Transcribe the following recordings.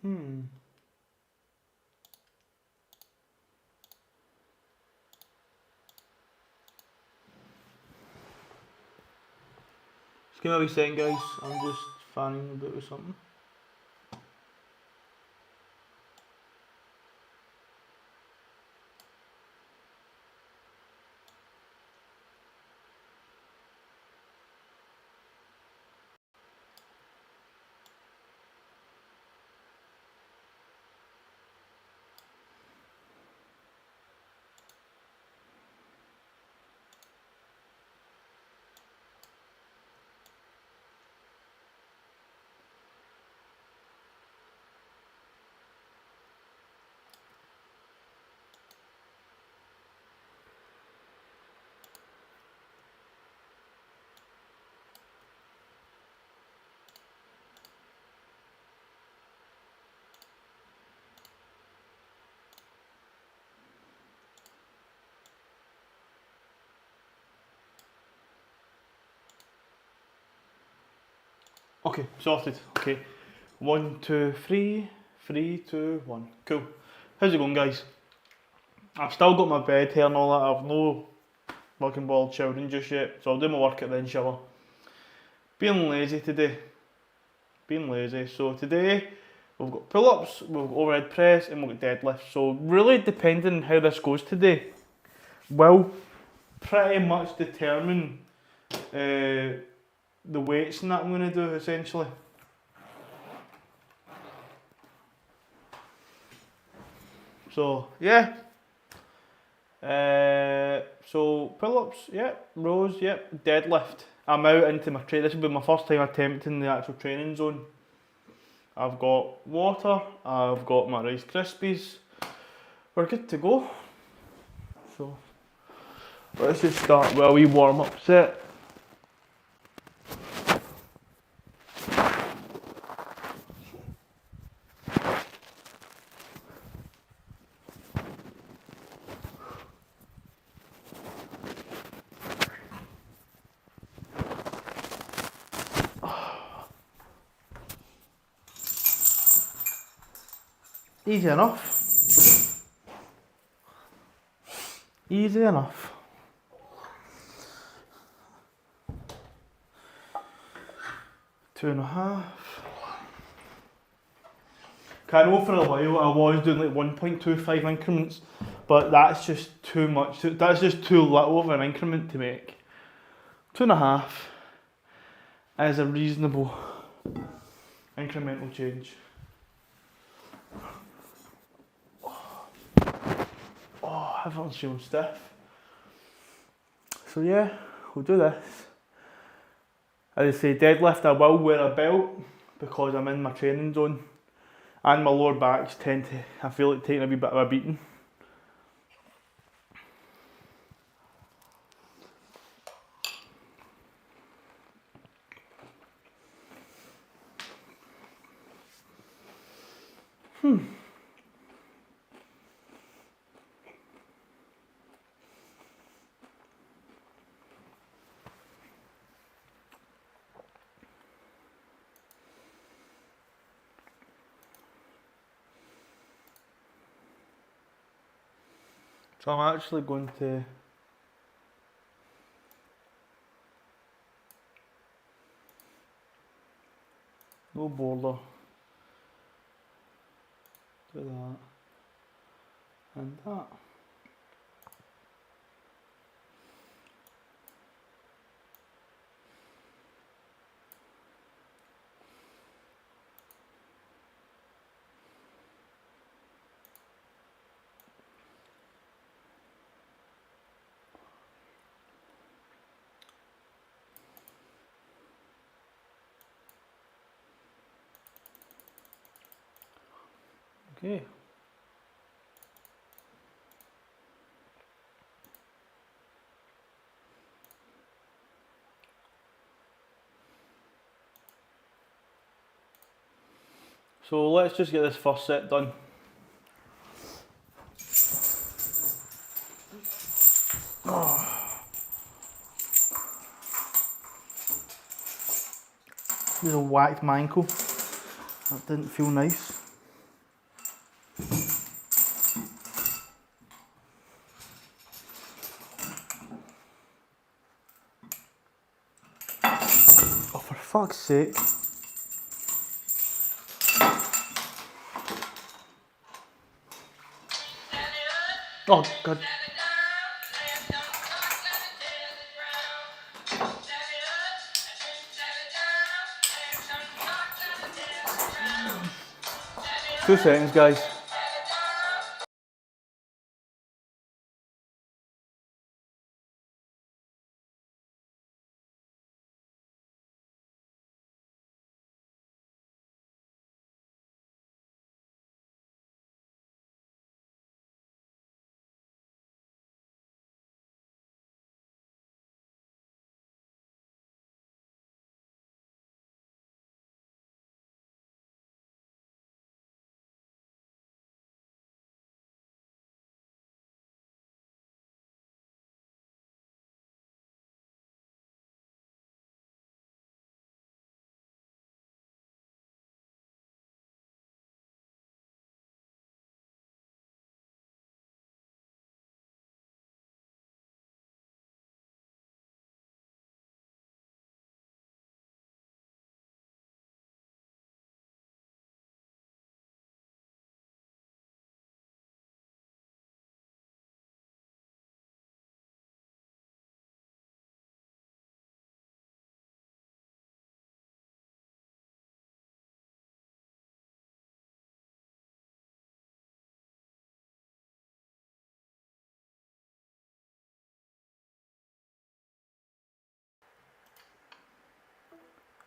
Just give me a wee second, guys. I'm just fanning about with something. Okay, sorted. Okay. 1, 2, 3. 3, 2, 1. Cool. How's it going, guys? I've still got my bed here and all that. I've no fucking bothered showering just yet, so I'll do my work at then shower. Being lazy today. Being lazy. So today we've got pull-ups, we've got overhead press, and we've got deadlifts. So really depending on how this goes today will pretty much determine the weights and that I'm going to do essentially. So yeah. So pull-ups, yep. Rows, yep. Deadlift. I'm out into my train. This will be my first time attempting the actual training zone. I've got water. I've got my Rice Krispies. We're good to go. So let's just start with a wee warm-up set. Easy enough. Easy enough. Two and a half. I know for a while I was doing like 1.25 increments, but that's just too much. That's just too little of an increment to make. 2.5 is a reasonable incremental change. Oh, everyone's feeling stiff. So yeah, we'll do this. As I say, deadlift I will wear a belt because I'm in my training zone. And my lower backs tend to, I feel like, taking a wee bit of a beating. So I'm actually going to no border, do that and that. Okay. So let's just get this first set done. Just whacked my ankle. That didn't feel nice. fuck's sake. Oh, God. Two seconds, guys.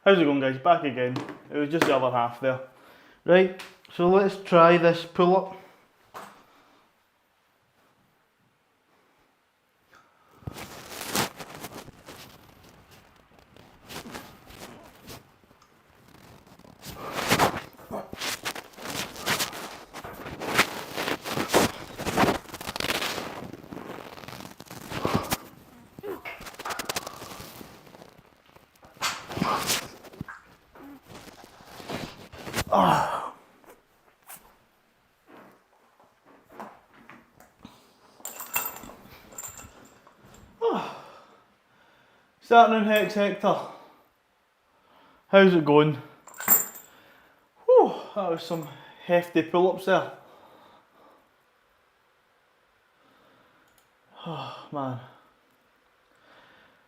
How's it going, guys? Back again. It was just the other half there. Right, so let's try this pull-up. Starting in Hex Hector. How's it going? Whew, that was some hefty pull-ups there. Oh man.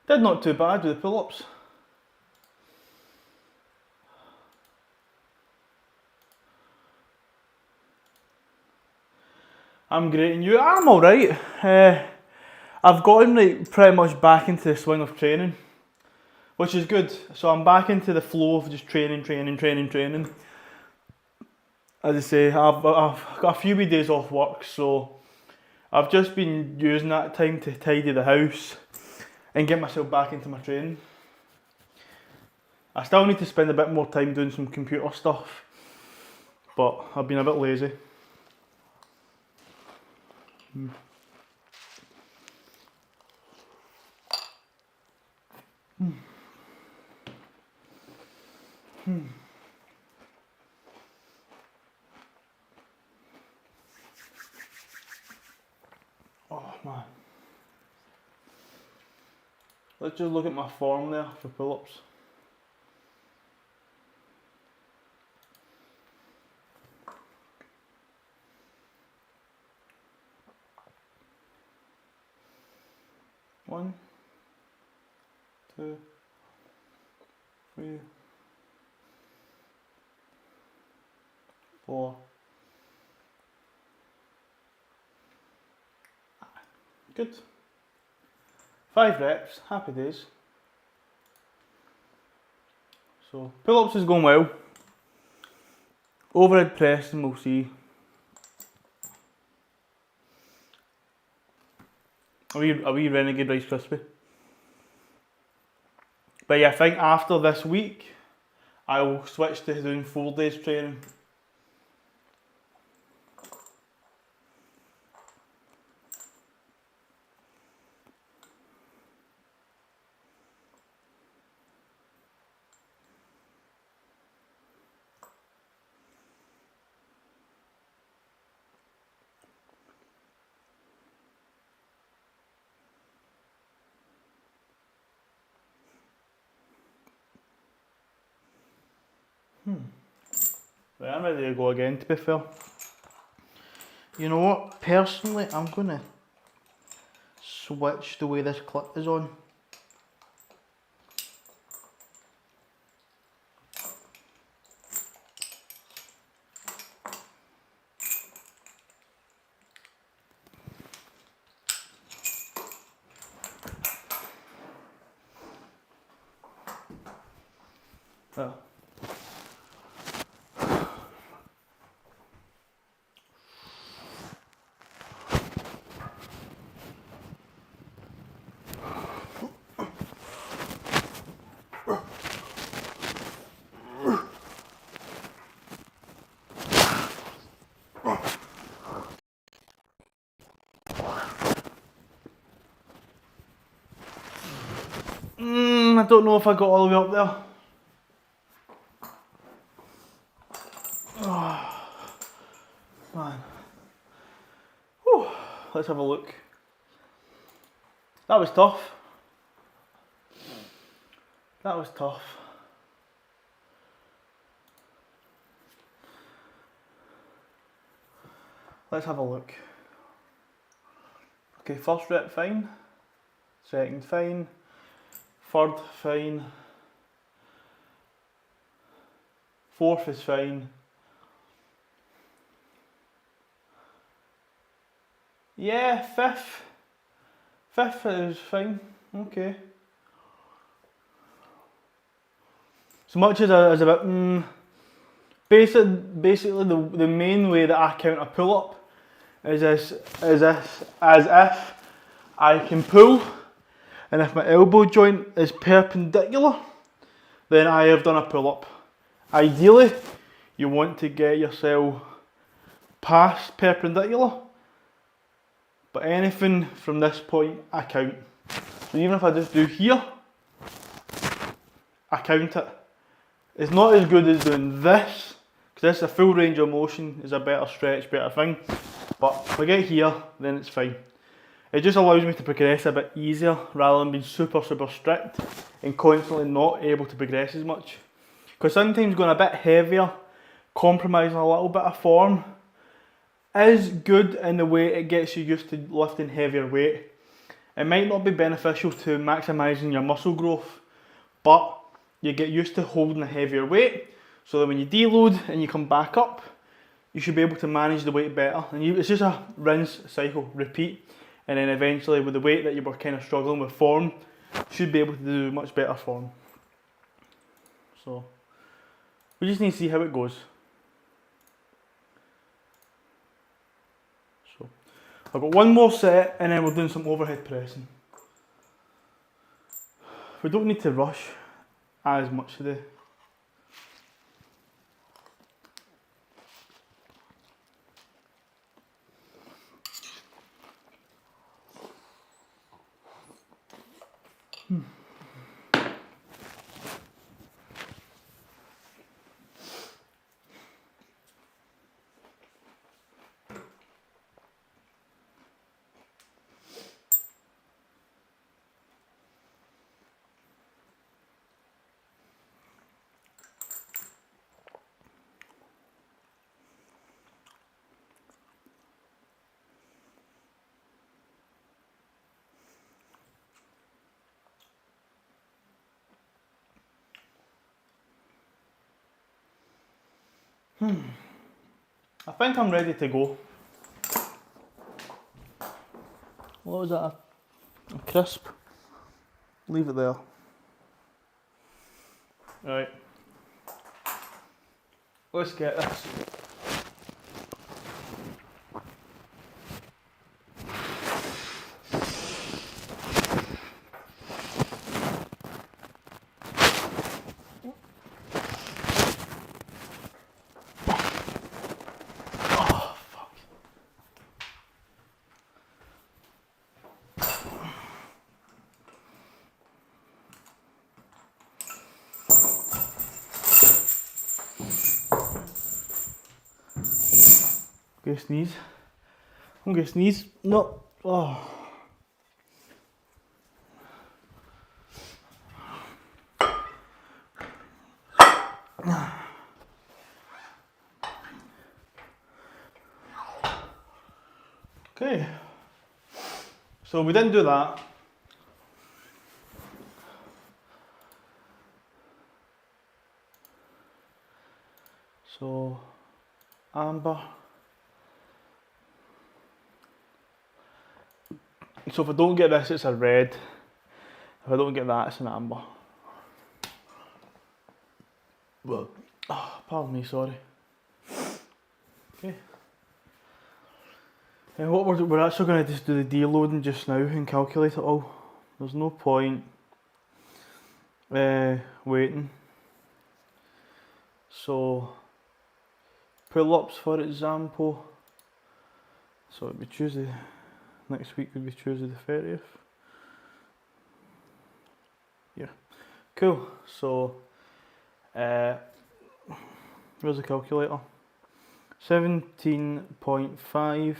Did not too bad with the pull-ups. I'm greeting you. I'm alright. I've gotten like pretty much back into the swing of training, which is good. So I'm back into the flow of just training. As I say, I've got a few wee days off work, so I've just been using that time to tidy the house and get myself back into my training. I still need to spend a bit more time doing some computer stuff, but I've been a bit lazy. Oh man. Let's just look at my form there for pull-ups. One, two, three, four. Good. 5 reps, happy days. So pull-ups is going well. Overhead press and we'll see. A wee Renegade Rice Krispie. But yeah, I think after this week I will switch to doing 4 days training. Right, I'm ready to go again, to be fair. You know what? Personally, I'm going to switch the way this clip is on. There. I don't know if I got all the way up there. Oh, man. Whew. Let's have a look. That was tough. That was tough. Let's have a look. Okay, first rep fine. Second fine. Third fine. Fourth is fine. Yeah, fifth. Fifth is fine. Okay. So much as a bit, basically the main way that I count a pull up is as if I can pull, and if my elbow joint is perpendicular, then I have done a pull up. Ideally, you want to get yourself past perpendicular, but anything from this point I count. So even if I just do here, I count it. It's not as good as doing this, because this is a full range of motion, is a better stretch, better thing. But if I get here, then it's fine. It just allows me to progress a bit easier rather than being super strict and constantly not able to progress as much. Because sometimes going a bit heavier, compromising a little bit of form, is good in the way it gets you used to lifting heavier weight. It might not be beneficial to maximising your muscle growth, but you get used to holding a heavier weight, so that when you deload and you come back up, you should be able to manage the weight better. And it's just a rinse, cycle, repeat, and then eventually with the weight that you were kind of struggling with form, you should be able to do much better form. So we just need to see how it goes. So I've got one more set and then we're doing some overhead pressing. We don't need to rush as much today. I think I'm ready to go. What was that? A crisp? Leave it there. Right. Let's get this. Gonna sneeze. I'm gonna sneeze. No. Oh. Okay, so we didn't do that. So, amber. So if I don't get this, it's a red. If I don't get that, it's an amber. Well, pardon me, sorry. Okay. And what we're actually going to just do the deloading just now and calculate it all. There's no point waiting. So, pull-ups for example. So it'd be Tuesday. Next week would be Tuesday the 30th. Yeah. Cool. So, where's the calculator? 17.5.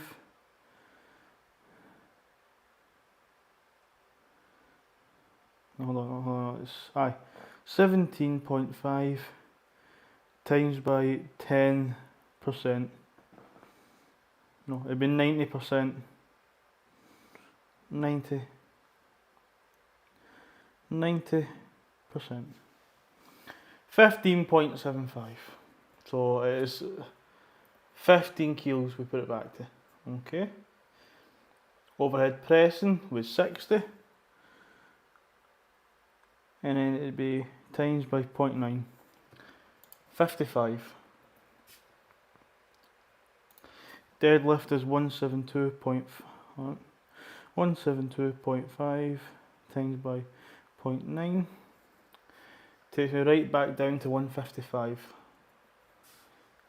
Hold on, it's 17.5 times by 10%. No, it'd be 90%. 90%. 15.75. So it is 15 kilos we put it back to. Okay. Overhead pressing was 60. And then it'd be times by 0.9. 55. Deadlift is 172.5 times by 0.9. Takes me right back down to 155.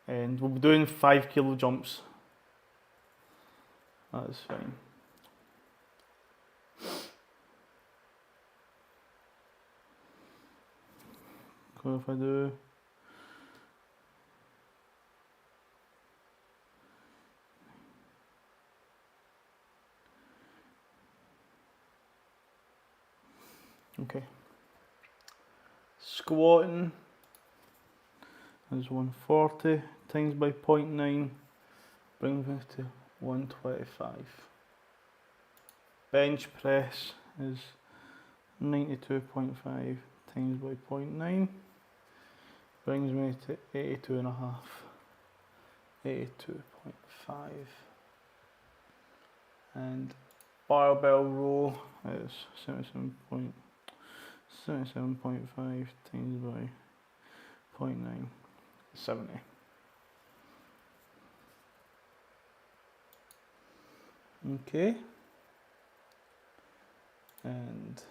And we'll be doing 5 kilo jumps. That's fine. So if I do okay. Squatting is 140 times by 0.9 brings me to 125. Bench press is 92.5 times by 0.9 brings me to 82.5. 82.5. And barbell row is 77.5 times by 0.9, 70. Okay. And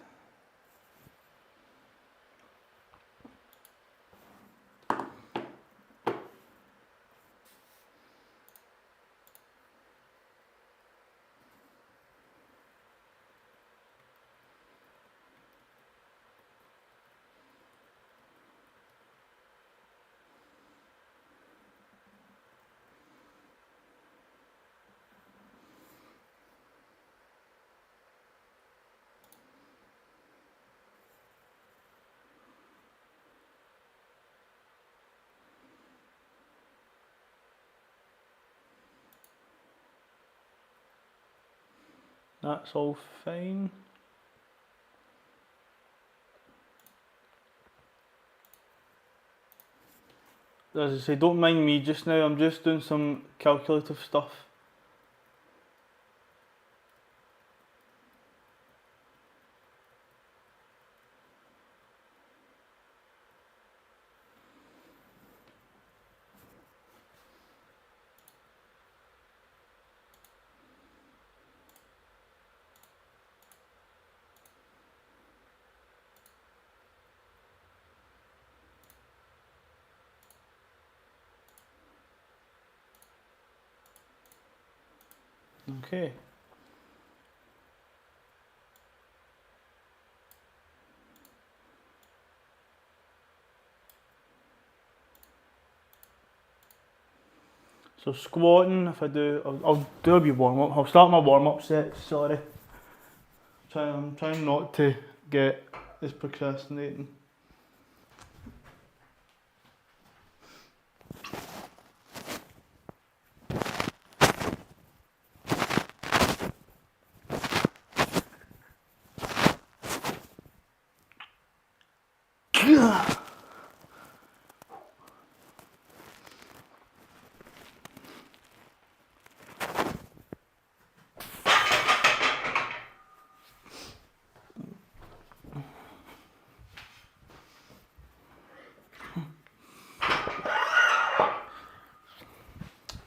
that's all fine. As I say, don't mind me just now, I'm just doing some calculative stuff. Okay. So squatting, if I do, I'll do a wee warm up. I'll start my warm up set. Sorry. I'm trying not to get this procrastinating.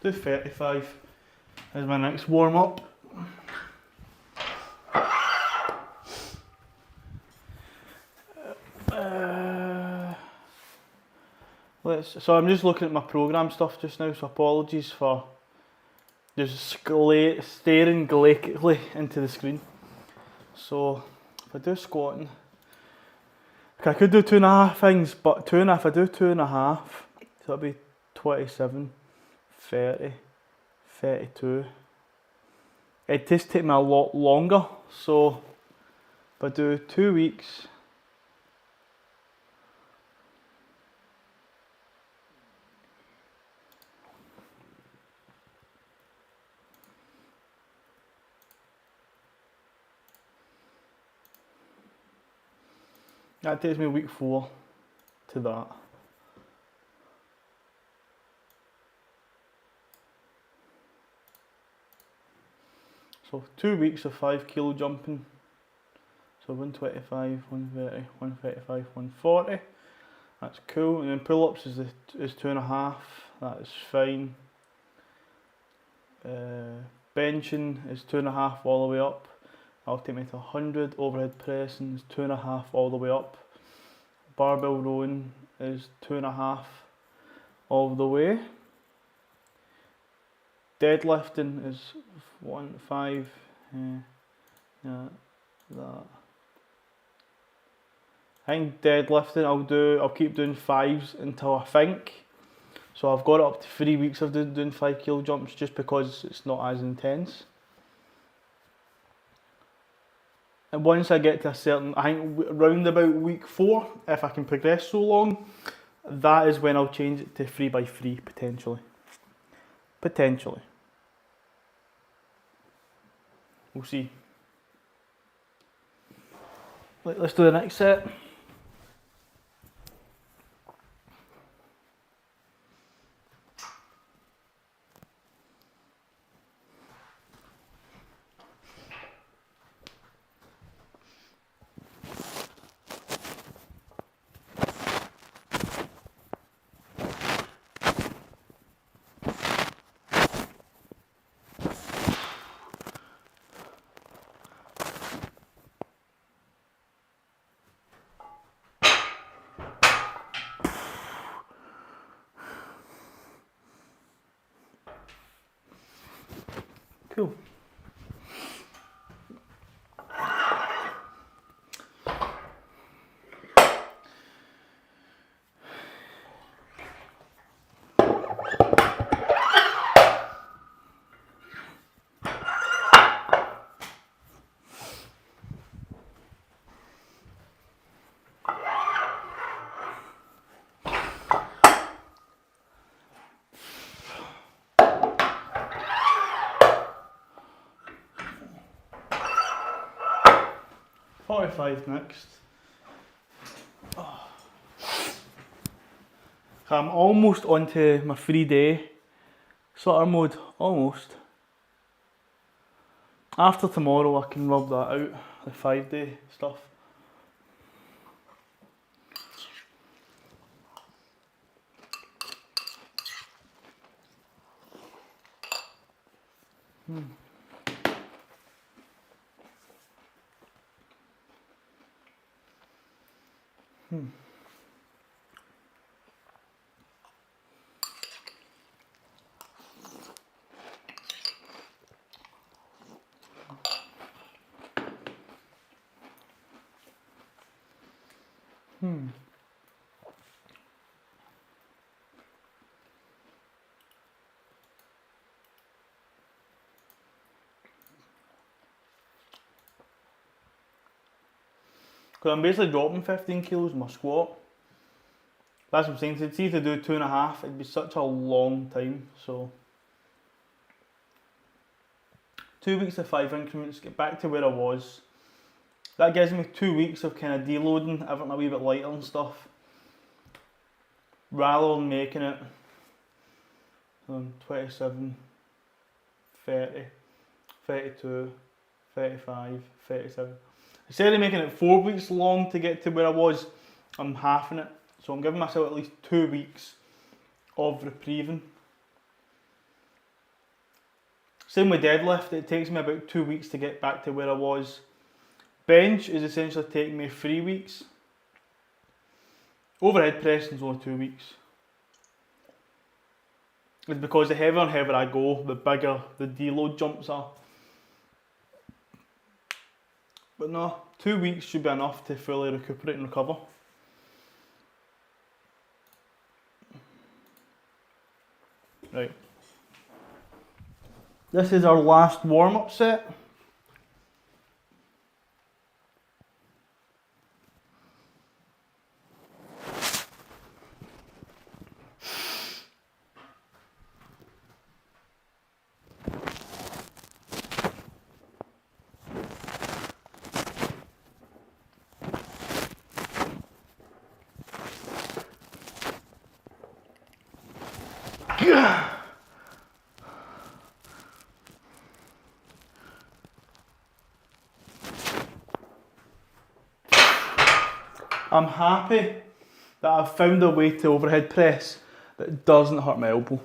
Do 35 as my next warm up. So I'm just looking at my programme stuff just now, so apologies for just staring glacially into the screen. So if I do squatting, okay, I could do 2.5 things, but if I do 2.5, so that'll be 27, 30, 32. It does take me a lot longer, so if I do 2 weeks, that takes me week 4 to that. So 2 weeks of 5 kilo jumping. So 125, 130, 135, 140. That's cool. And then pull-ups is 2.5. That is fine. Benching is 2.5 all the way up. That'll take me to 100. Overhead pressing is 2.5 all the way up. Barbell rowing is 2.5 all the way. Deadlifting is 1.5. Yeah, that. I think deadlifting I'll keep doing 5s until I think. So I've got it up to 3 weeks of doing 5 kilo jumps just because it's not as intense. And once I get to a certain, I think round about week 4, if I can progress so long, that is when I'll change it to 3x3 potentially. Potentially. We'll see. Let's do the next set. Cool. .45 next. I'm almost onto my 3-day sort of mode, almost. After tomorrow I can rub that out, the 5-day stuff. Because I'm basically dropping 15 kilos in my squat. That's what I'm saying. To see to do 2.5, it'd be such a long time. So 2 weeks of 5 increments, get back to where I was. That gives me 2 weeks of kind of deloading, everything a wee bit lighter and stuff. rather than making it 27, 30, 32, 35, 37. Instead of making it 4 weeks long to get to where I was, I'm halving it. So I'm giving myself at least 2 weeks of reprieving. Same with deadlift, it takes me about 2 weeks to get back to where I was. Bench is essentially taking me 3 weeks. Overhead pressing is only 2 weeks. It's because the heavier and heavier I go, the bigger the deload jumps are. But no, 2 weeks should be enough to fully recuperate and recover. Right. This is our last warm-up set. I'm happy that I've found a way to overhead press that doesn't hurt my elbow.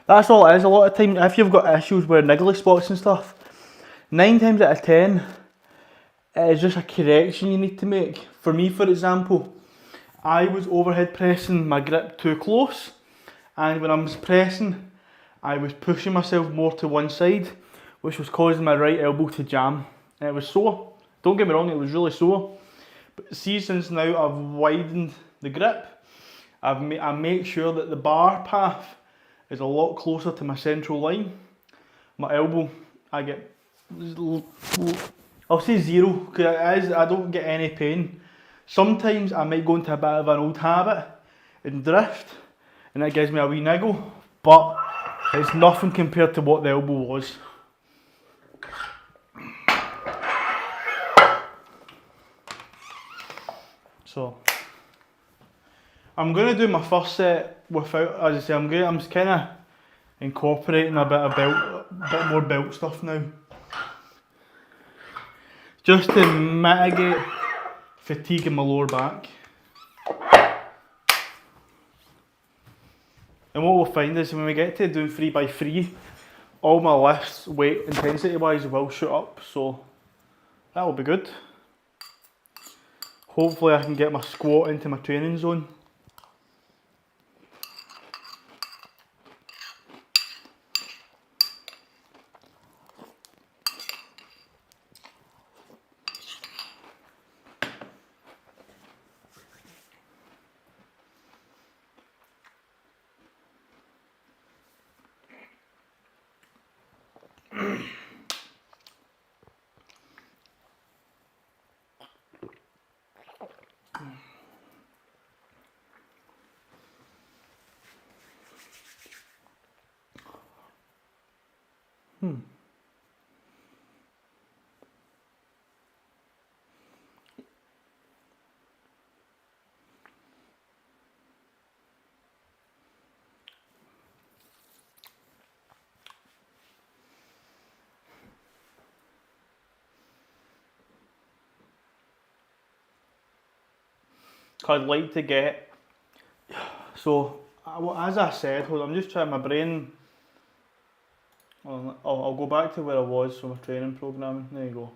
That's all it is. A lot of time, if you've got issues with niggly spots and stuff, 9 times out of 10, it is just a correction you need to make. For me, for example, I was overhead pressing my grip too close, and when I was pressing, I was pushing myself more to one side, which was causing my right elbow to jam, and it was sore. Don't get me wrong, it was really sore. But see, since now I've widened the grip, I make sure that the bar path is a lot closer to my central line. My elbow, I get, I'll say 0, because I don't get any pain. Sometimes I might go into a bit of an old habit and drift, and that gives me a wee niggle, but it's nothing compared to what the elbow was. So, I'm going to do my first set without, as I say, I'm kind of incorporating a bit more belt stuff now. Just to mitigate fatigue in my lower back. And what we'll find is when we get to doing 3x3, all my lifts, weight intensity wise, will shoot up, so that'll be good. Hopefully I can get my squat into my training zone. I'd like to get, so as I said, hold on, I'm just trying my brain, I'll go back to where I was for my training programming, there you go.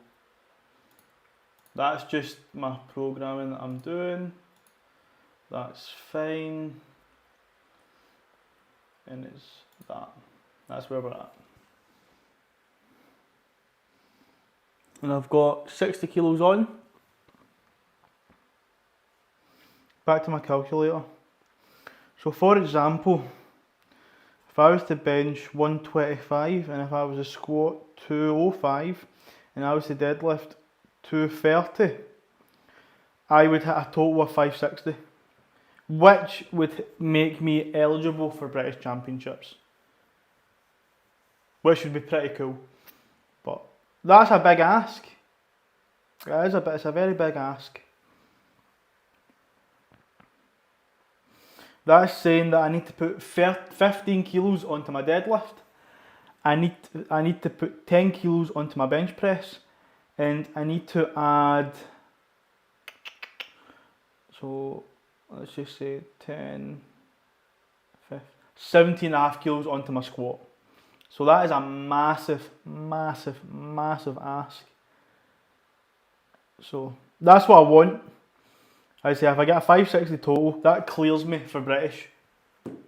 That's just my programming that I'm doing, that's fine, and it's that's where we're at. And I've got 60 kilos on. Back to my calculator. So for example, if I was to bench 125 and if I was to squat 205 and I was to deadlift 230, I would hit a total of 560, which would make me eligible for British Championships, which would be pretty cool. But that's a big ask. It's a very big ask. That's saying that I need to put 15 kilos onto my deadlift. I need to put 10 kilos onto my bench press, and I need to add, so let's just say 10, 15, 17.5 kilos onto my squat. So that is a massive, massive, massive ask. So that's what I want. I say if I get a 560 total, that clears me for British,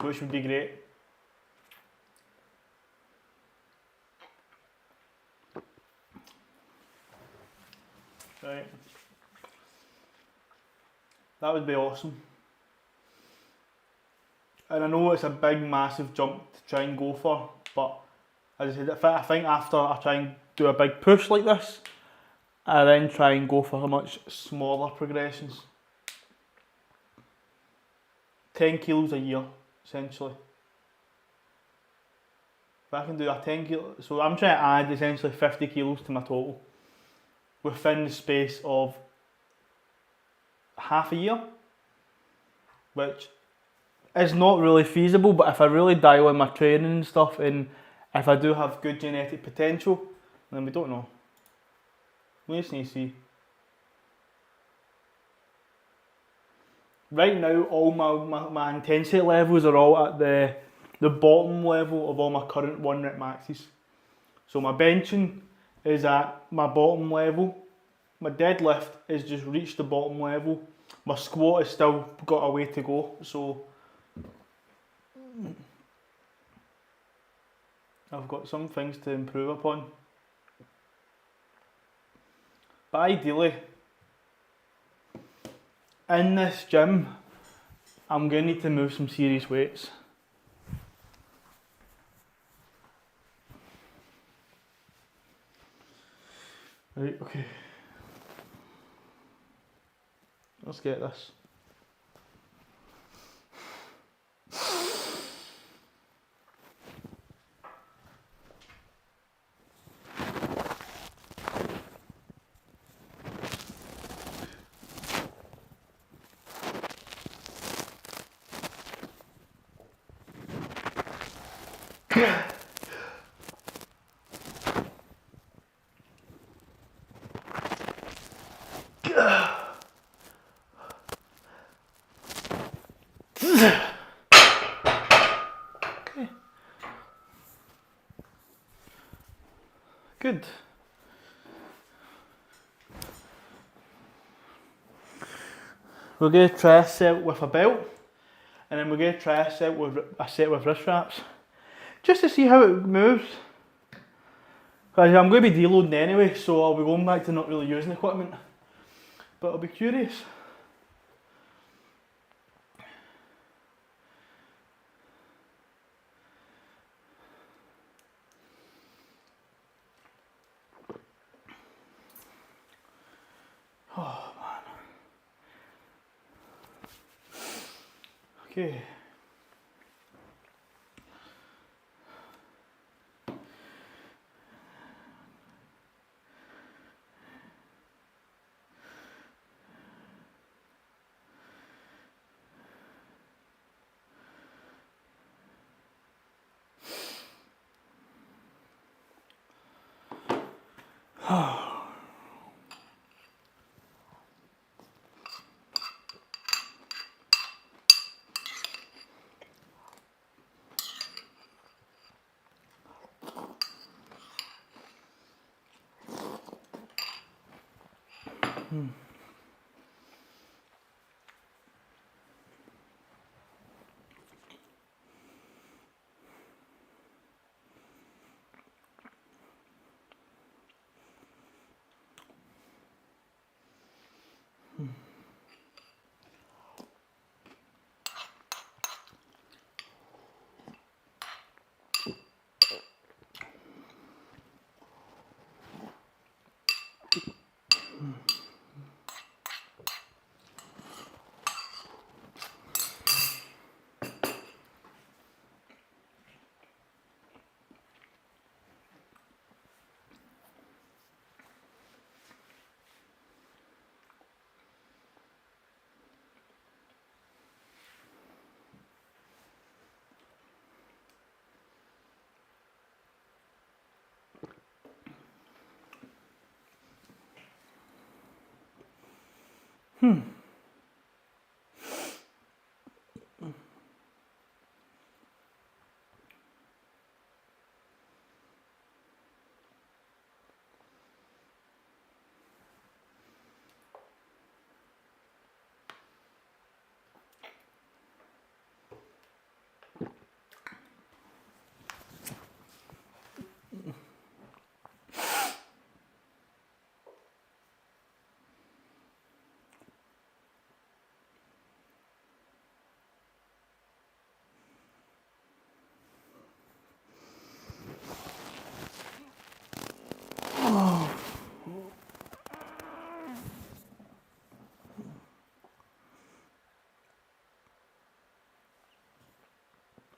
which would be great. Right. That would be awesome. And I know it's a big, massive jump to try and go for, but as I said, I think after I try and do a big push like this, I then try and go for much smaller progressions. 10 kilos a year, essentially. If I can do a 10 kilo, so I'm trying to add essentially 50 kilos to my total within the space of half a year, which is not really feasible, but if I really dial in my training and stuff, and if I do have good genetic potential, then we don't know. We just need to see. Right now, all my intensity levels are all at the bottom level of all my current 1 rep maxes. So my benching is at my bottom level, my deadlift has just reached the bottom level, my squat has still got a way to go, so I've got some things to improve upon. But ideally, in this gym, I'm going to need to move some serious weights. Right, okay. Let's get this. Okay. Good. We're going to try a set with a belt, and then we're going to try a set with wrist wraps, just to see how it moves. Because I'm going to be deloading anyway, so I'll be going back to not really using equipment, but I'll be curious. Oh man. Okay.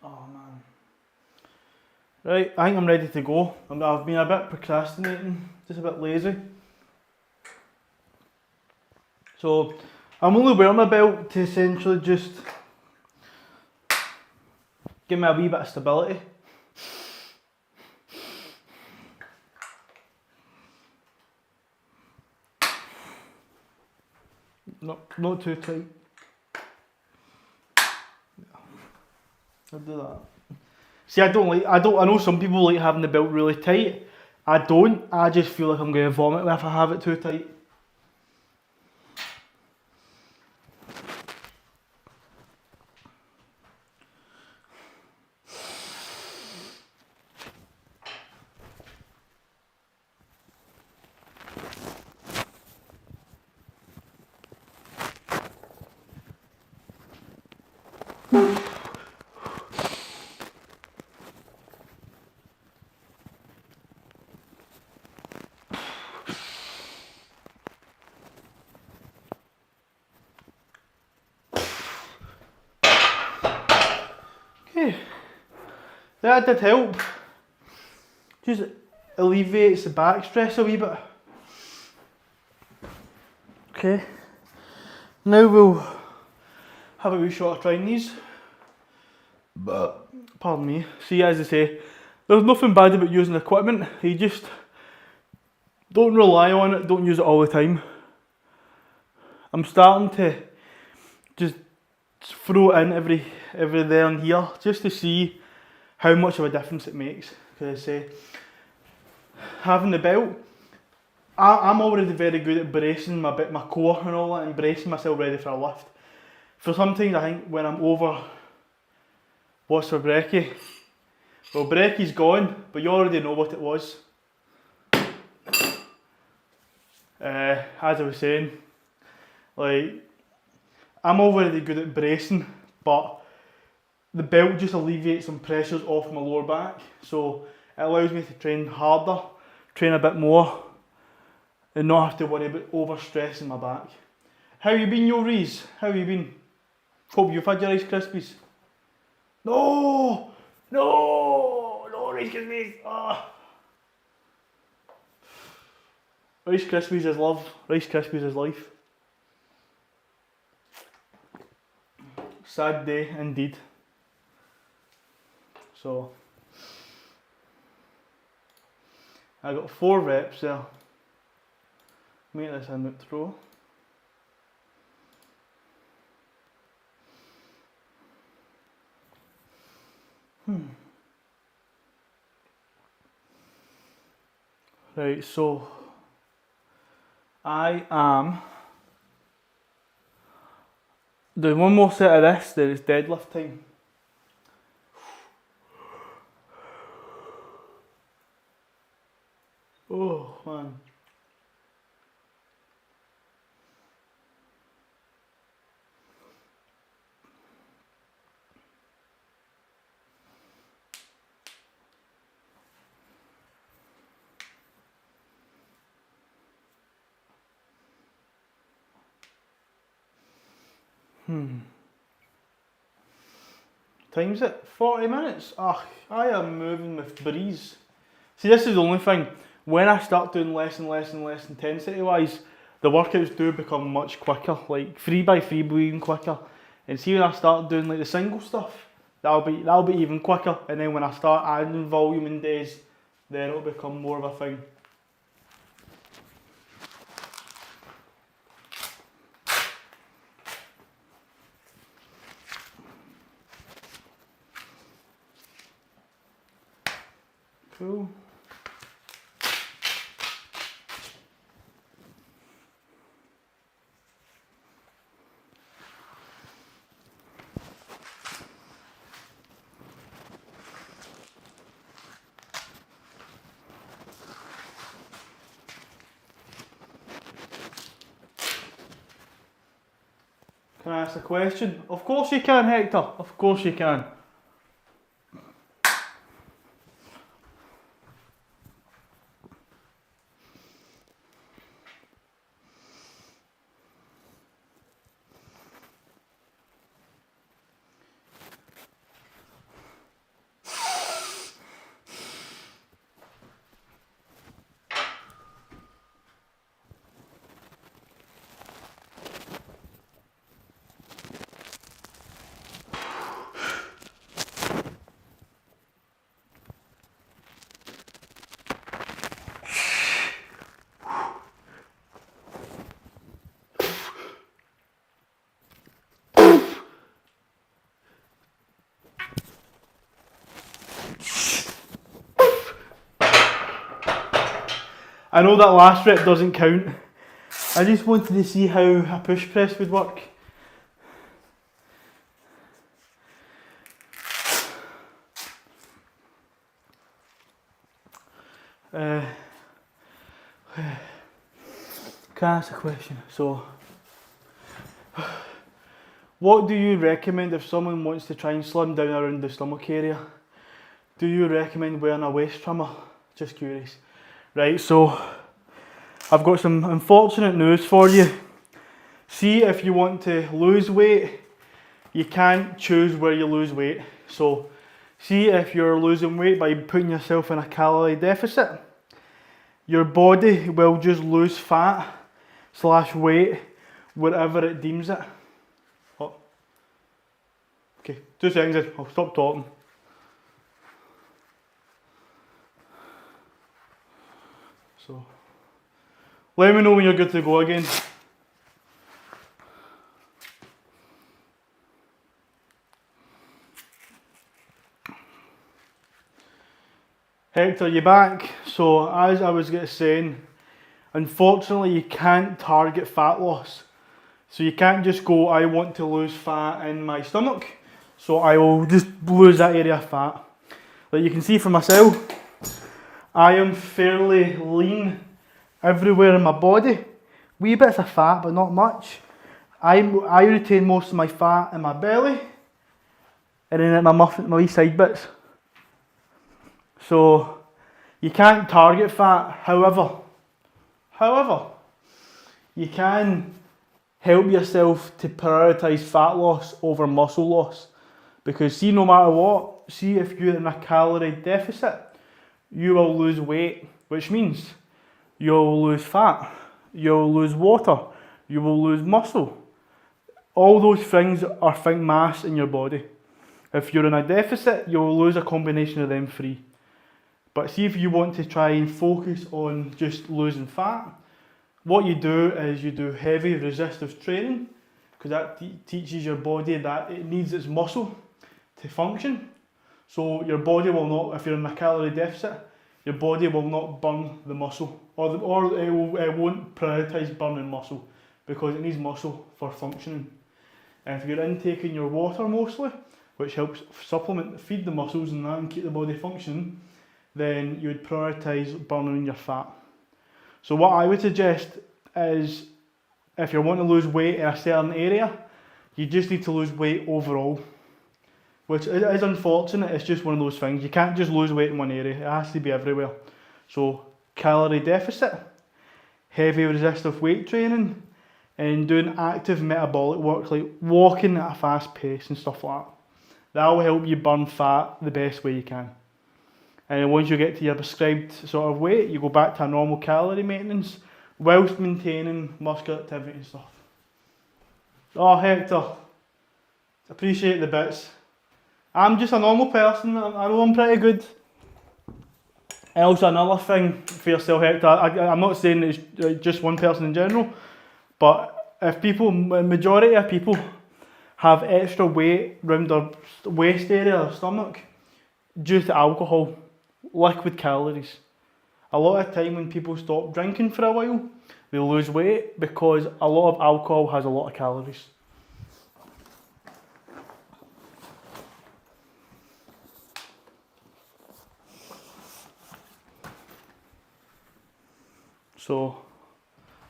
Oh man. Right, I think I'm ready to go. I've been a bit procrastinating, just a bit lazy. So I'm only wearing my belt to essentially just give me a wee bit of stability. Not too tight. I'll do that. See, I know some people like having the belt really tight. I don't. I just feel like I'm going to vomit if I have it too tight. Okay, that did help. Just alleviates the back stress a wee bit. Okay, now we'll have a wee shot of trying these. But, pardon me. See, as I say, there's nothing bad about using equipment. You just don't rely on it, don't use it all the time. I'm starting to just throw it in every there and here just to see how much of a difference it makes. Because I say, having the belt, I'm already very good at bracing my core and all that, and bracing myself ready for a lift. For sometimes I think when I'm over, what's for brekkie? Well, brekkie's gone, but you already know what it was. As I was saying, like, I'm already good at bracing, but the belt just alleviates some pressures off my lower back, so it allows me to train harder, train a bit more, and not have to worry about overstressing my back. How you been, yo Reese? How you been? Hope you've had your Rice Krispies. No! No! No Rice Krispies! Ah. Rice Krispies is love. Rice Krispies is life. Sad day indeed. So I got 4 reps there. Make this an outro. Right, so I am doing one more set of this, then it's deadlift time. Oh man. Time's it? 40 minutes? Ah, I am moving with breeze. See, this is the only thing. When I start doing less and less and less intensity wise, the workouts do become much quicker. Like 3x3 will be even quicker. And see, when I start doing like the single stuff, that'll be even quicker. And then when I start adding volume in days, then it'll become more of a thing. Cool. Can I ask a question? Of course you can, Hector. Of course you can. I know that last rep doesn't count. I just wanted to see how a push press would work. Can I ask a question? So, what do you recommend if someone wants to try and slim down around the stomach area? Do you recommend wearing a waist trimmer? Just curious. Right, so I've got some unfortunate news for you. See, if you want to lose weight, you can't choose where you lose weight. So, see, if you're losing weight by putting yourself in a calorie deficit, your body will just lose fat / weight wherever it deems it. Oh. Okay, 2 seconds, I'll stop talking. So, let me know when you're good to go again. Hector, you back? So, as I was saying, unfortunately you can't target fat loss. So you can't just go, I want to lose fat in my stomach, so I will just lose that area of fat. Like you can see for myself, I am fairly lean everywhere in my body. Wee bits of fat, but not much. I retain most of my fat in my belly, and then at my wee side bits. So you can't target fat. However, you can help yourself to prioritise fat loss over muscle loss. Because see, no matter what, see if you're in a calorie deficit, you will lose weight, which means you'll lose fat, you'll lose water, you will lose muscle. All those things are mass in your body. If you're in a deficit, you'll lose a combination of them three. But see, if you want to try and focus on just losing fat, what you do is you do heavy resistive training, because that teaches your body that it needs its muscle to function. So your body will not, if you're in a calorie deficit, your body will not burn the muscle, or it won't prioritise burning muscle, because it needs muscle for functioning. And if you're intaking your water mostly, which helps supplement, feed the muscles and that and keep the body functioning, then you would prioritise burning your fat. So what I would suggest is, if you're wanting to lose weight in a certain area, you just need to lose weight overall. Which is unfortunate, it's just one of those things. You can't just lose weight in one area, it has to be everywhere. So calorie deficit, heavy resistive weight training, and doing active metabolic work like walking at a fast pace and stuff like that. That will help you burn fat the best way you can. And then once you get to your prescribed sort of weight, you go back to a normal calorie maintenance whilst maintaining muscular activity and stuff. Oh, Hector, appreciate the bits. I'm just a normal person, I know I'm pretty good. And also another thing for yourself, Hector, I'm not saying it's just one person in general, but if majority of people have extra weight around their waist area or stomach due to alcohol. liquid calories. A lot of time when people stop drinking for a while, they lose weight because a lot of alcohol has a lot of calories. So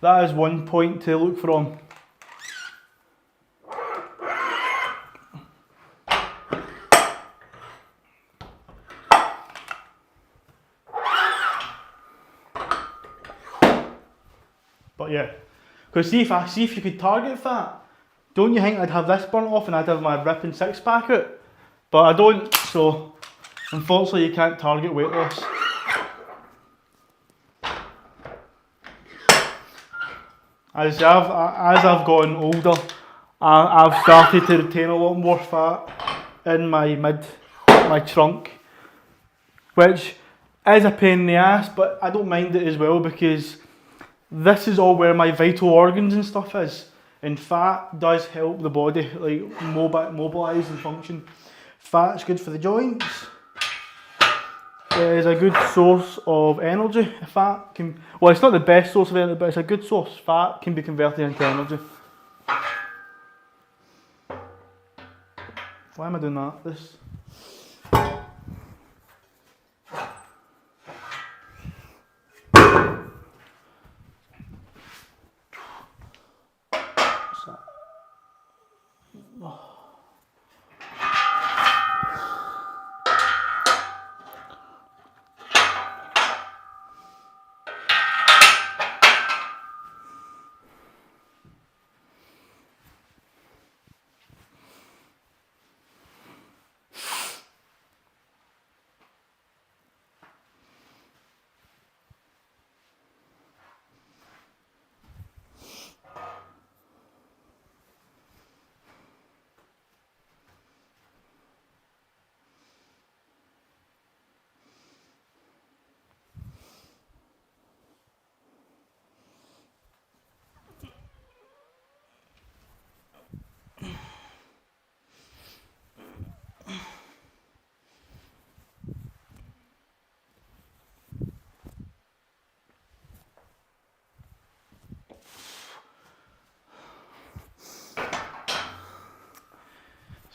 that is one point to look from. But yeah, because see if you could target fat, don't you think I'd have this burnt off and I'd have my ripping six pack out? But I don't, so unfortunately you can't target weight loss. As I've gotten older, I've started to retain a lot more fat in my trunk, which is a pain in the ass, but I don't mind it as well because this is all where my vital organs and stuff is, and fat does help the body like mobilise and function. Fat's good for the joints. It is a good source of energy. Fat can, well, it's not the best source of energy, but it's a good source. Fat can be converted into energy. Why am I doing that? This.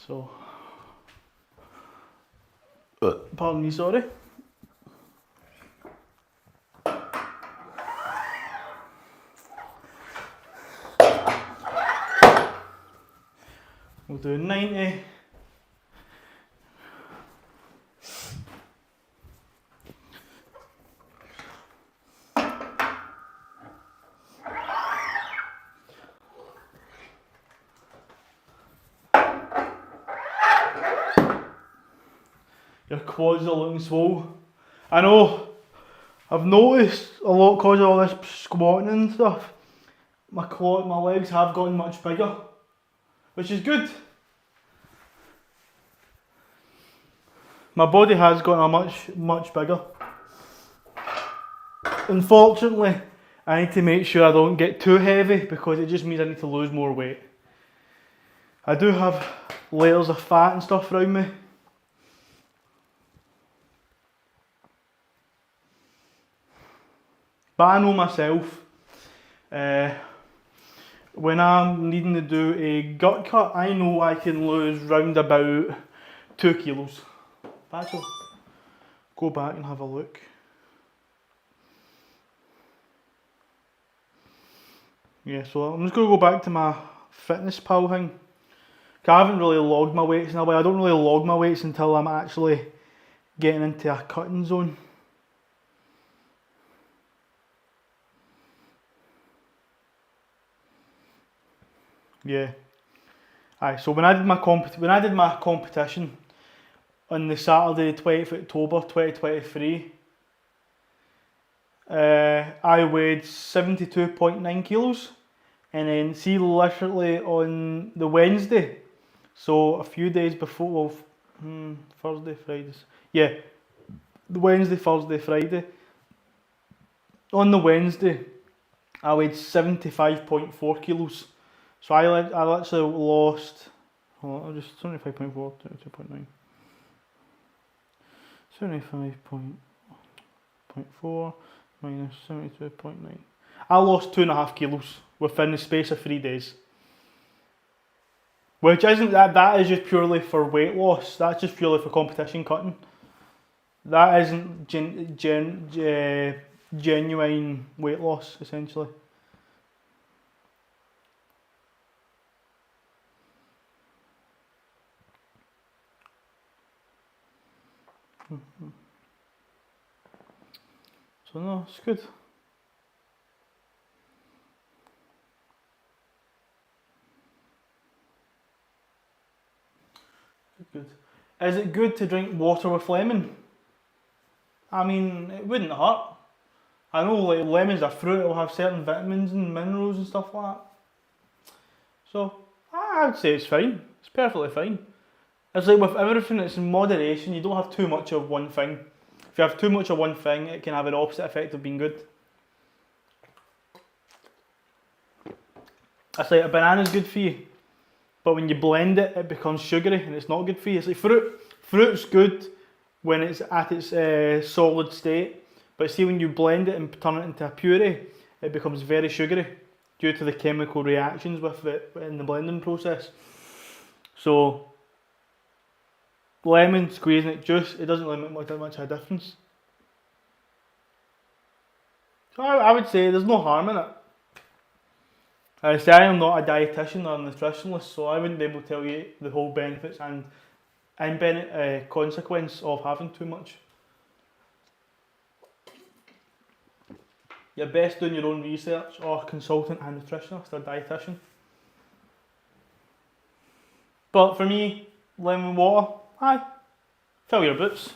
So, pardon me, sorry. We'll do 90. Your quads are looking swole. I know, I've noticed a lot because of all this squatting and stuff. My legs have gotten much bigger, which is good. My body has gotten much bigger. Unfortunately, I need to make sure I don't get too heavy because it just means I need to lose more weight. I do have layers of fat and stuff around me. But I know myself, when I'm needing to do a gut cut, I know I can lose round about 2 kilos. That's all. Go back and have a look. Yeah, so I'm just going to go back to my FitnessPal thing. I haven't really logged my weights in a while. I don't really log my weights until I'm actually getting into a cutting zone. Yeah. Aye, so when I did my competition on the Saturday 20th October 2023, I weighed 72.9 kilos, and then see literally on the Wednesday, so a few days before, well, Thursday, Fridays, yeah, the Wednesday, Thursday, Friday, on the Wednesday I weighed 75.4 kilos. So I literally lost, hold on, just 75.4, 22.9, 75 point, 0.4 minus 72.9. I lost 2.5 kilos within the space of 3 days. Which isn't that is just purely for weight loss. That's just purely for competition cutting. That isn't genuine weight loss, essentially. So no, it's good. Good. Is it good to drink water with lemon? I mean, it wouldn't hurt. I know like lemon's a fruit, it'll have certain vitamins and minerals and stuff like that. So, I would say it's fine. It's perfectly fine. It's like with everything, it's in moderation. You don't have too much of one thing. If you have too much of one thing, it can have an opposite effect of being good. It's like a banana's good for you, but when you blend it, it becomes sugary and it's not good for you. It's like fruit. Fruit's good when it's at its solid state, but see when you blend it and turn it into a puree, it becomes very sugary due to the chemical reactions with it in the blending process. So lemon, squeezing it, juice, it doesn't really make much of a difference. So I would say there's no harm in it. I say I am not a dietitian or a nutritionist, so I wouldn't be able to tell you the whole benefits and consequence of having too much. You're best doing your own research or consultant a nutritionist or dietitian. But for me, lemon water, aye, fill your boots.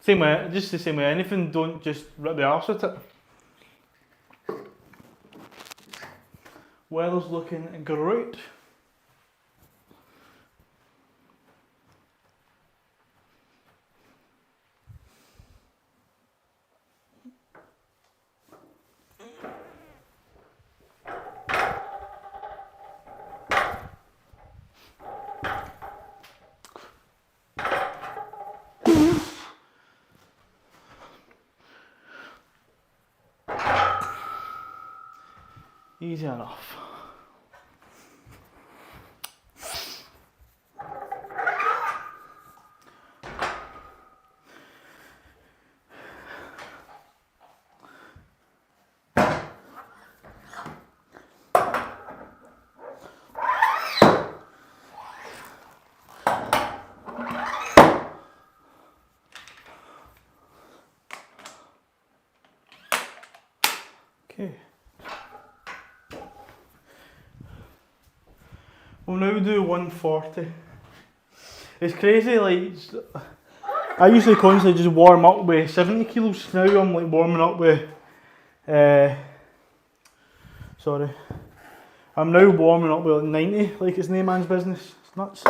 Same way, just the same way anything, don't just rip the arse at it. Weather's looking great. Easy enough. Okay. We'll now do 140. It's crazy, like, I usually constantly just warm up with 70 kilos. Now I'm like warming up with, I'm now warming up with like 90, like it's no man's business. It's nuts.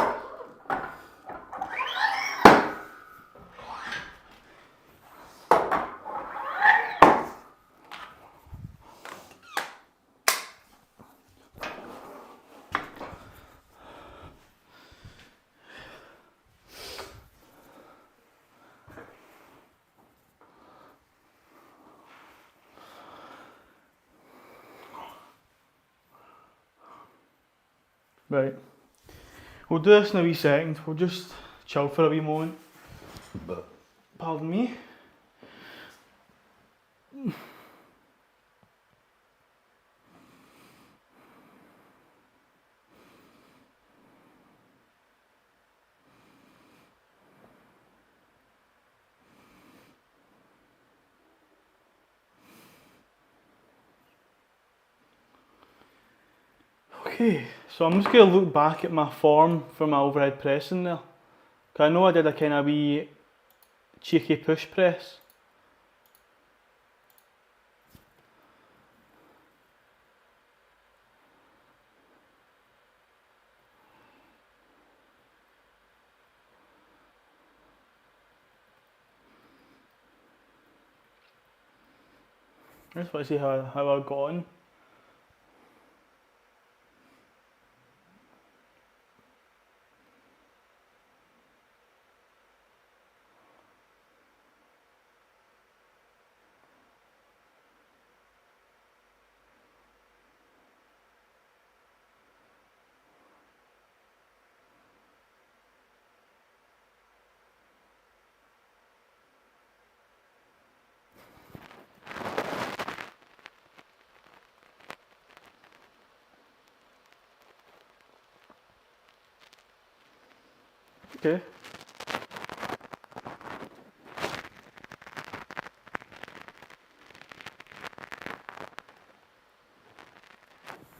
Right, we'll do this in a wee second. We'll just chill for a wee moment. Pardon me. Okay, so I'm just going to look back at my form for my overhead pressing there. Cause I know I did a kind of wee cheeky push press. I just want to see how I got on. Okay.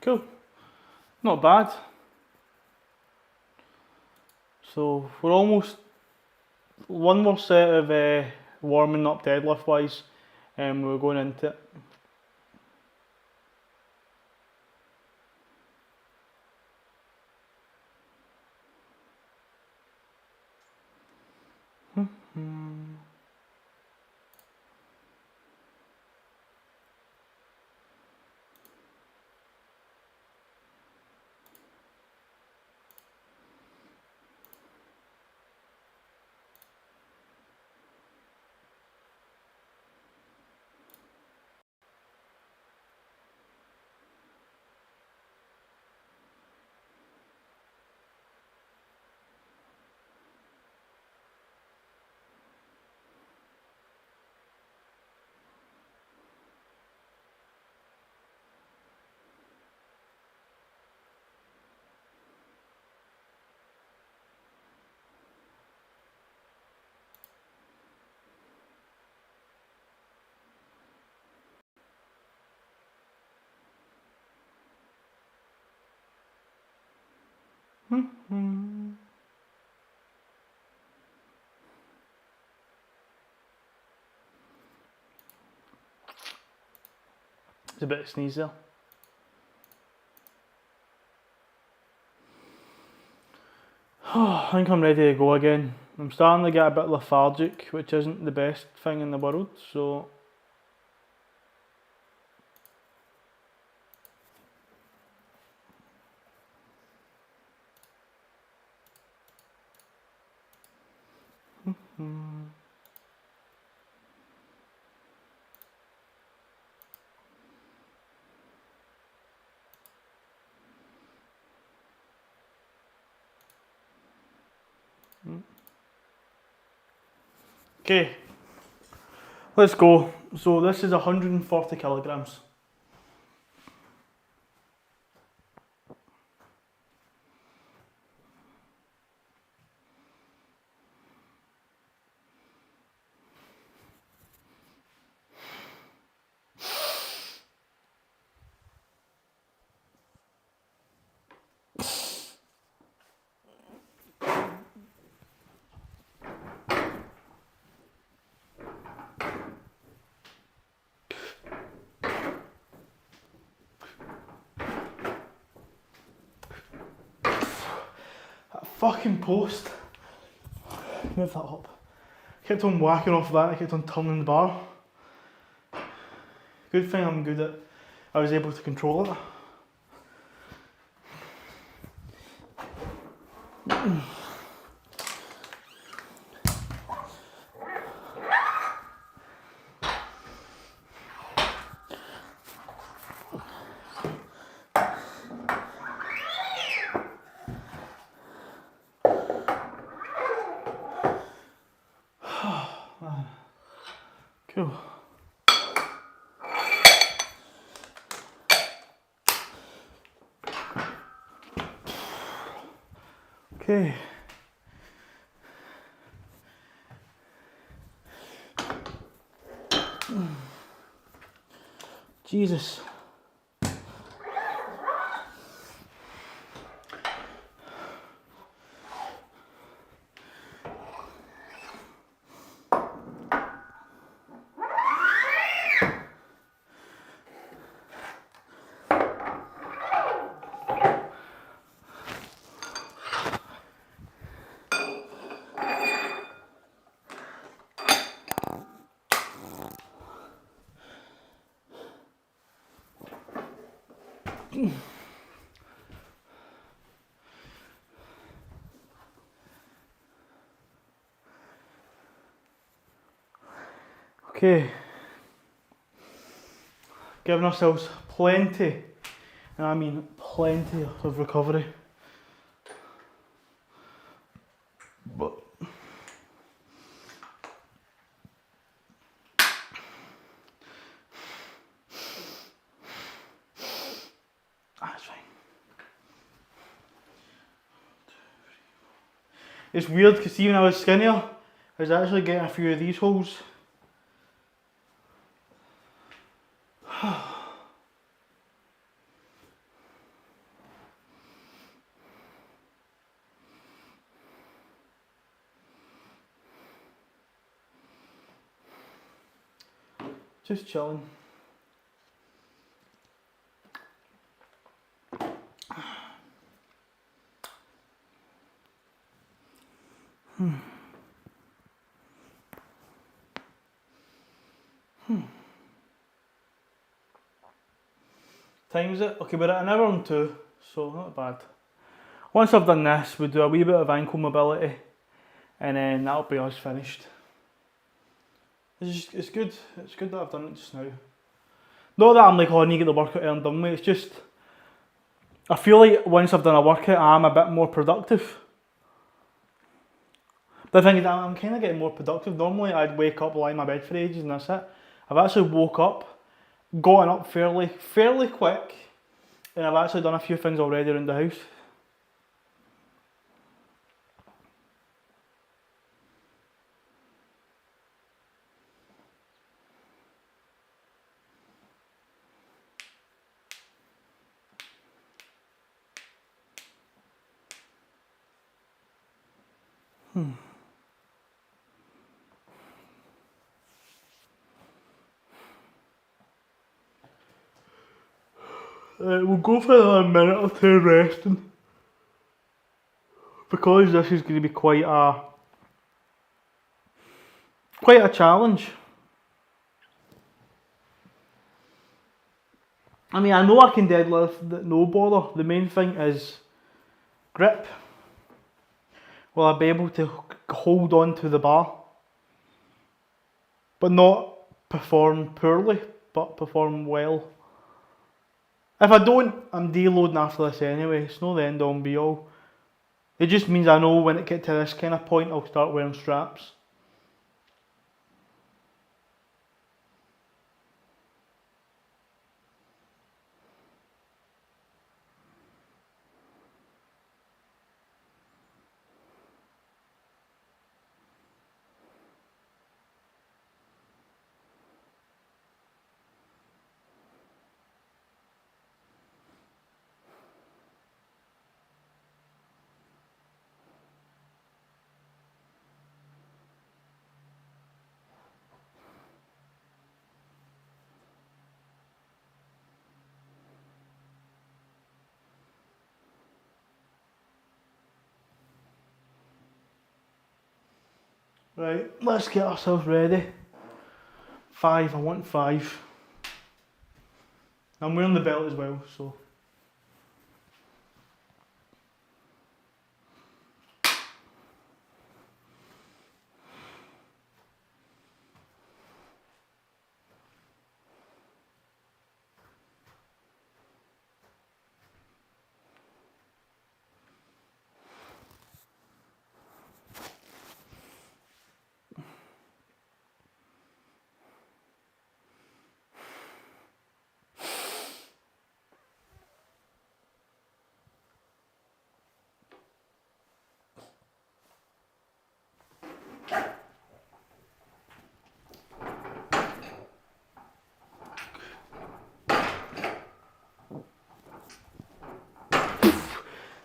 Cool. Not bad. So we're almost one more set of warming up deadlift wise, and we're going into it. It's a bit of sneeze there. I think I'm ready to go again. I'm starting to get a bit lethargic, which isn't the best thing in the world, so okay, let's go. So this is 140 kilograms. That fucking post. Move that up. Kept on whacking off that, I kept on turning the bar. Good thing I'm good at, I was able to control it. Cool. Okay. Jesus. Okay. Giving ourselves plenty, and I mean plenty of recovery. But that's fine. It's weird because see when I was skinnier, I was actually getting a few of these holes. Just chilling. Time is it? Okay, we're at an hour and 2, so not bad. Once I've done this, we'll do a wee bit of ankle mobility, and then that'll be us finished. It's good that I've done it just now. Not that I'm like, oh, I need to get the workout and done with, it's just, I feel like once I've done a workout, I'm a bit more productive. The thing is, I'm kind of getting more productive. Normally I'd wake up, lie in my bed for ages and that's it. I've actually woke up, gotten up fairly quick, and I've actually done a few things already around the house. We'll go for another minute or two resting, because this is going to be quite a challenge. I mean, I know I can deadlift, no bother. The main thing is grip. Will I be able to hold on to the bar, but not perform poorly, but perform well? If I don't, I'm deloading after this anyway. It's not the end all and be all. It just means I know when it gets to this kind of point, I'll start wearing straps. Right, let's get ourselves ready. 5, I want 5. I'm wearing the belt as well, so.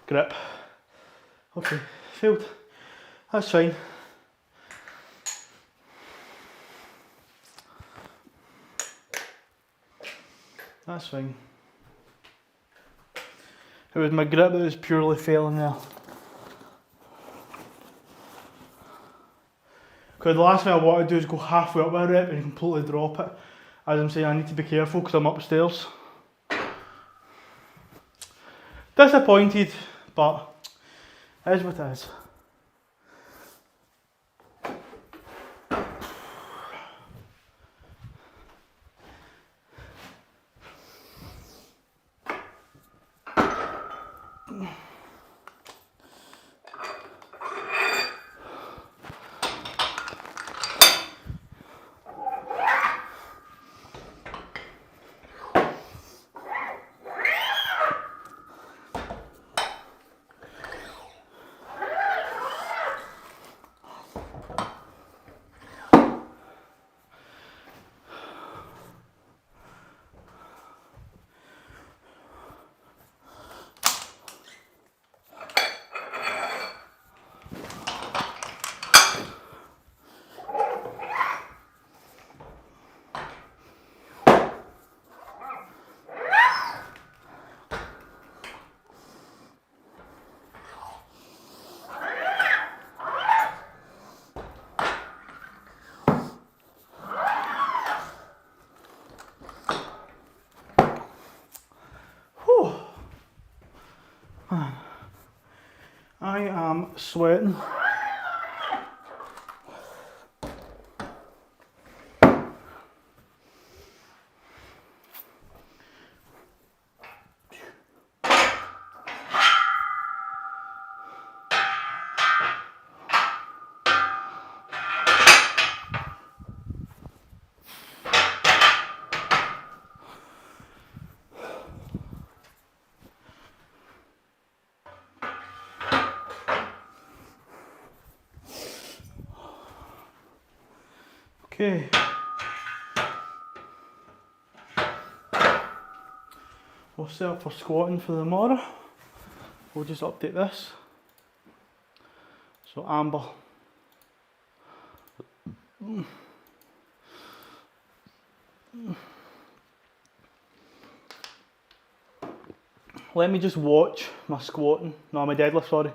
Grip. Okay, failed. That's fine. That's fine. It was my grip that was purely failing there. Because the last thing I want to do is go halfway up with a rep and completely drop it. As I'm saying, I need to be careful because I'm upstairs. Disappointed, but it is what it is. I am sweating. Okay. We'll set up for squatting for tomorrow. We'll just update this. So Amber. Let me just watch my squatting. No, my deadlift, sorry.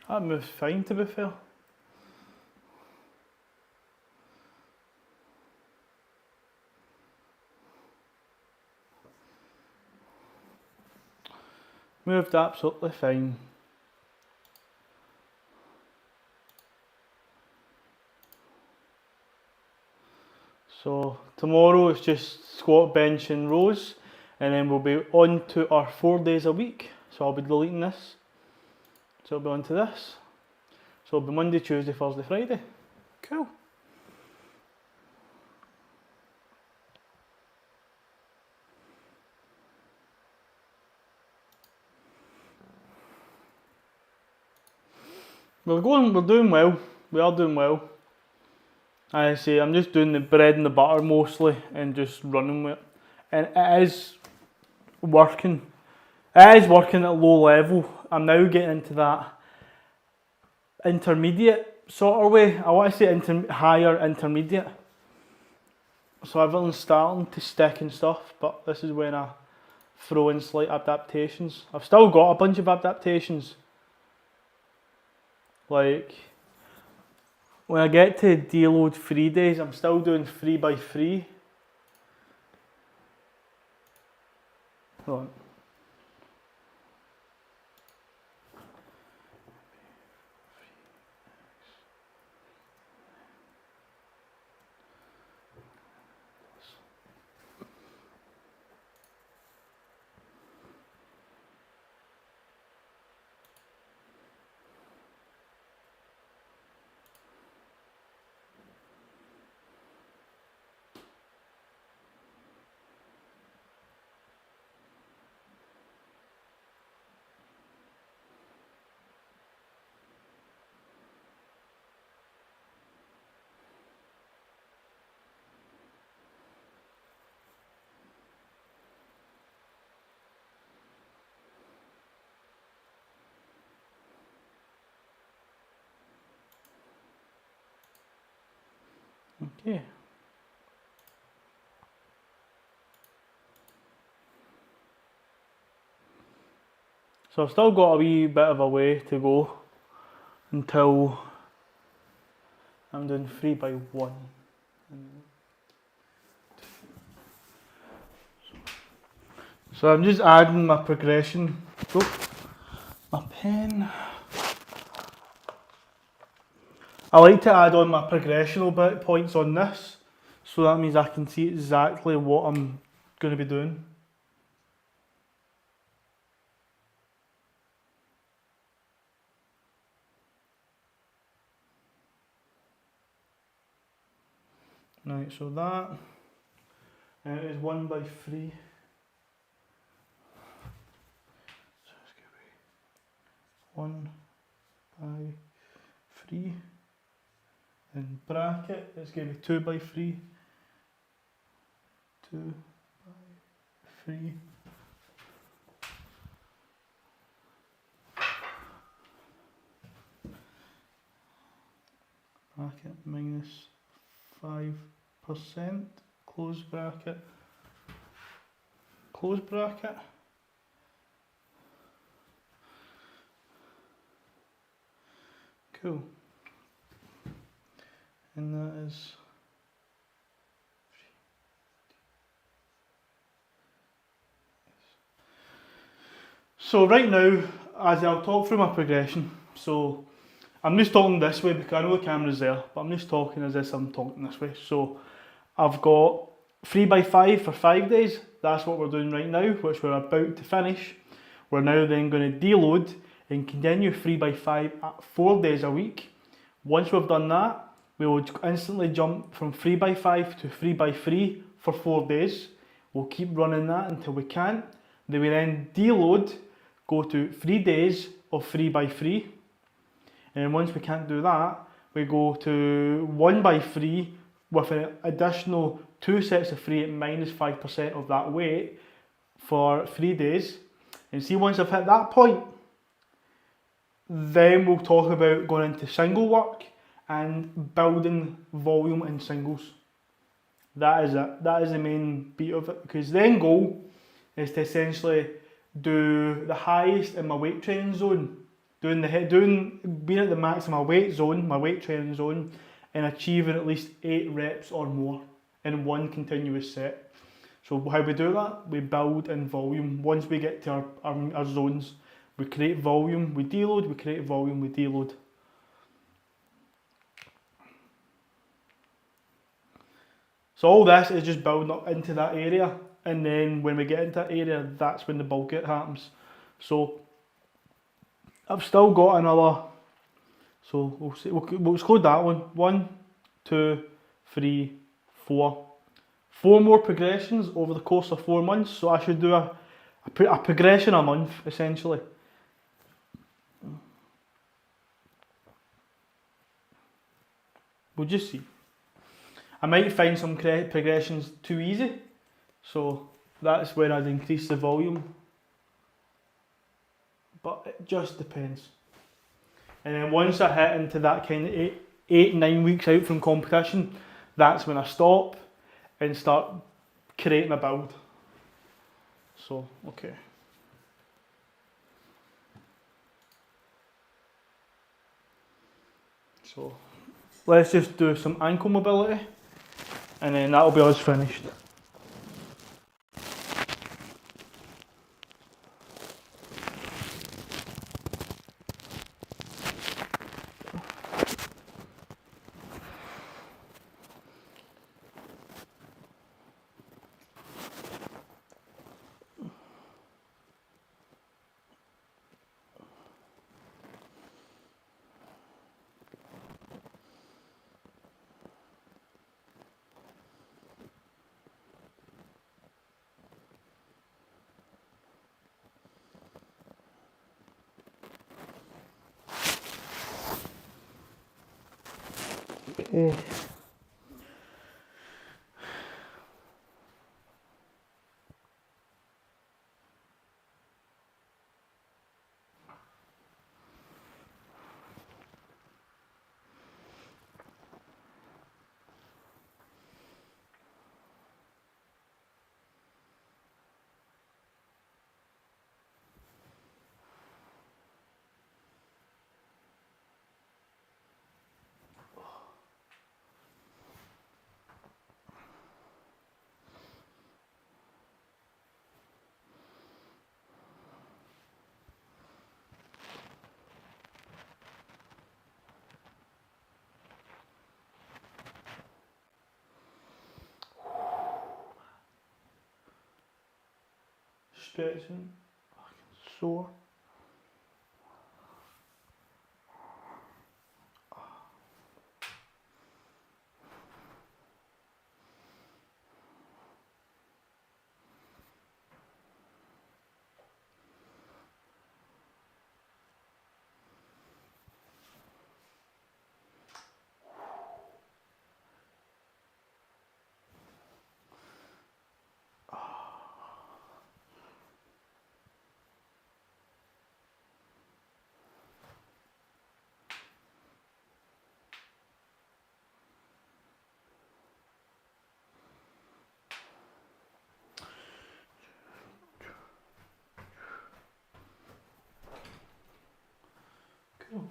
That moves fine, to be fair. Moved absolutely fine. So tomorrow it's just squat, bench and rows, and then we'll be on to our 4 days a week. So I'll be deleting this. So I'll be on to this. So it'll be Monday, Tuesday, Thursday, Friday. Cool. We're doing well. We are doing well. I say I'm just doing the bread and the butter mostly and just running with it. And it is working. It is working at low level. I'm now getting into that intermediate sort of way. I want to say higher intermediate. So everything's starting to stick and stuff, but this is when I throw in slight adaptations. I've still got a bunch of adaptations. Like, when I get to deload 3 days, I'm still doing 3x3. Hold on. Okay. So I've still got a wee bit of a way to go until I'm doing 3x1. So I'm just adding my progression. Oh, my pen. I like to add on my progressional bit points on this, so that means I can see exactly what I'm going to be doing. Right, so that, and it is 1x3. So it's going to be 1x3. In bracket, it's going to be 2x3. 2x3. bracket minus 5%, close bracket, close bracket. Cool. And that is so right now, as I'll talk through my progression. So I'm just talking this way because I know the camera's there, but I'm just talking as if I'm talking this way. So I've got 3x5 for 5 days. That's what we're doing right now, which we're about to finish. We're now then going to deload and continue 3x5 at 4 days a week. Once we've done that, we will instantly jump from 3x5 to 3x3 for 4 days. We'll keep running that until we can't. Then we then deload, go to 3 days of 3x3. And then once we can't do that, we go to 1x3 with an additional 2 sets of 3 at minus 5% of that weight for 3 days. And see, once I've hit that point, then we'll talk about going into single work and building volume in singles. That is it. That is the main beat of it. Because the end goal is to essentially do the highest in my weight training zone, being at the max of my weight zone, my weight training zone, and achieving at least 8 reps or more in one continuous set. So how we do that? We build in volume. Once we get to our zones, we create volume, we deload, we create volume, we deload. So all this is just building up into that area, and then when we get into that area, that's when the bulk it happens. So I've still got another, so we'll exclude that one. 1, 2, 3, 4. 4 more progressions over the course of 4 months, so I should do a progression a month, essentially. We'll just see. I might find some progressions too easy, so that's where I'd increase the volume. But it just depends. And then once I hit into that kind of 8-9 weeks out from competition, that's when I stop and start creating a build. So, okay. So, let's just do some ankle mobility, and then that'll be us finished. Okay. Stretching, sore. Cool.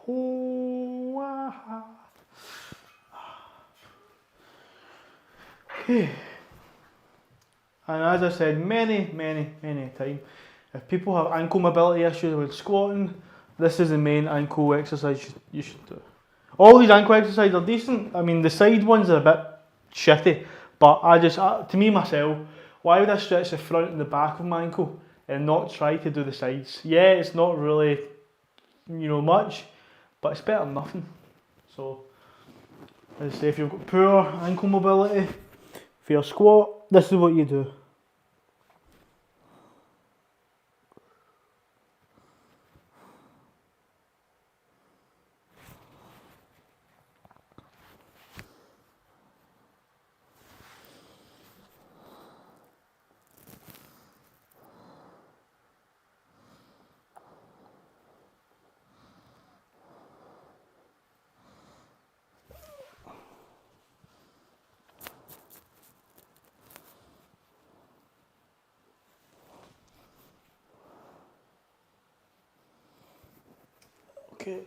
Oh, okay. And as I said many times, if people have ankle mobility issues with squatting, this is the main ankle exercise you should do. All these ankle exercises are decent. I mean, the side ones are a bit shitty, but to me myself, why would I stretch the front and the back of my ankle and not try to do the sides? Yeah, it's not really, much, but it's better than nothing. So, as I say, if you've got poor ankle mobility, for your squat, this is what you do. Okay.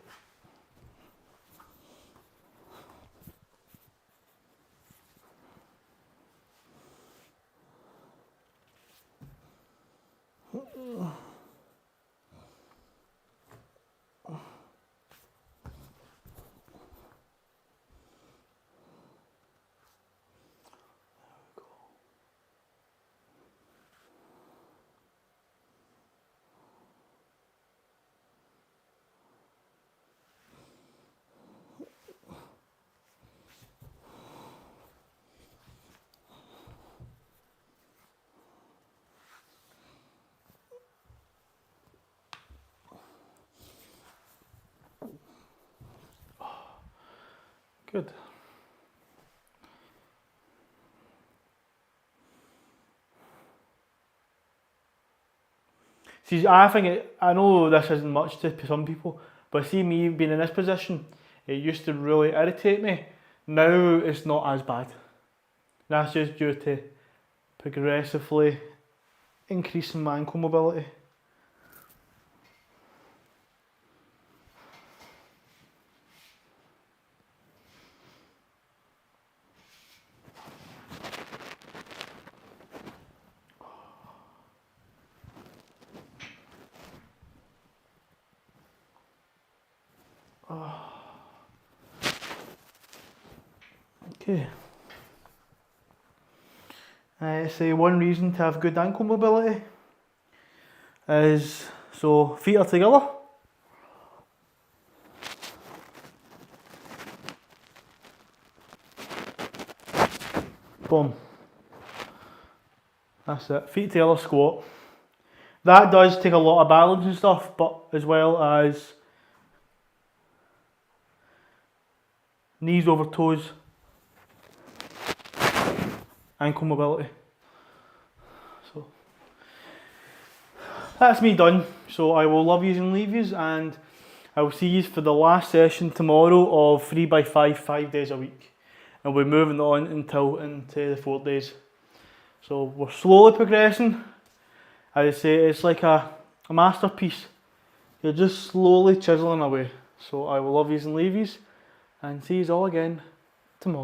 Good. See, I know this isn't much to some people, but see me being in this position, it used to really irritate me. Now it's not as bad. That's just due to progressively increasing my ankle mobility. Okay. Say one reason to have good ankle mobility is, so feet are together. Boom. That's it. Feet together, squat. That does take a lot of balance and stuff, but as well as knees over toes, ankle mobility. So that's me done. So I will love yous and leave yous, and I will see yous for the last session tomorrow of 3x5, 5 days a week. And we're moving on into the 4 days. So we're slowly progressing. I would say it's like a masterpiece. You're just slowly chiseling away. So I will love yous and leave yous, and see yous all again tomorrow.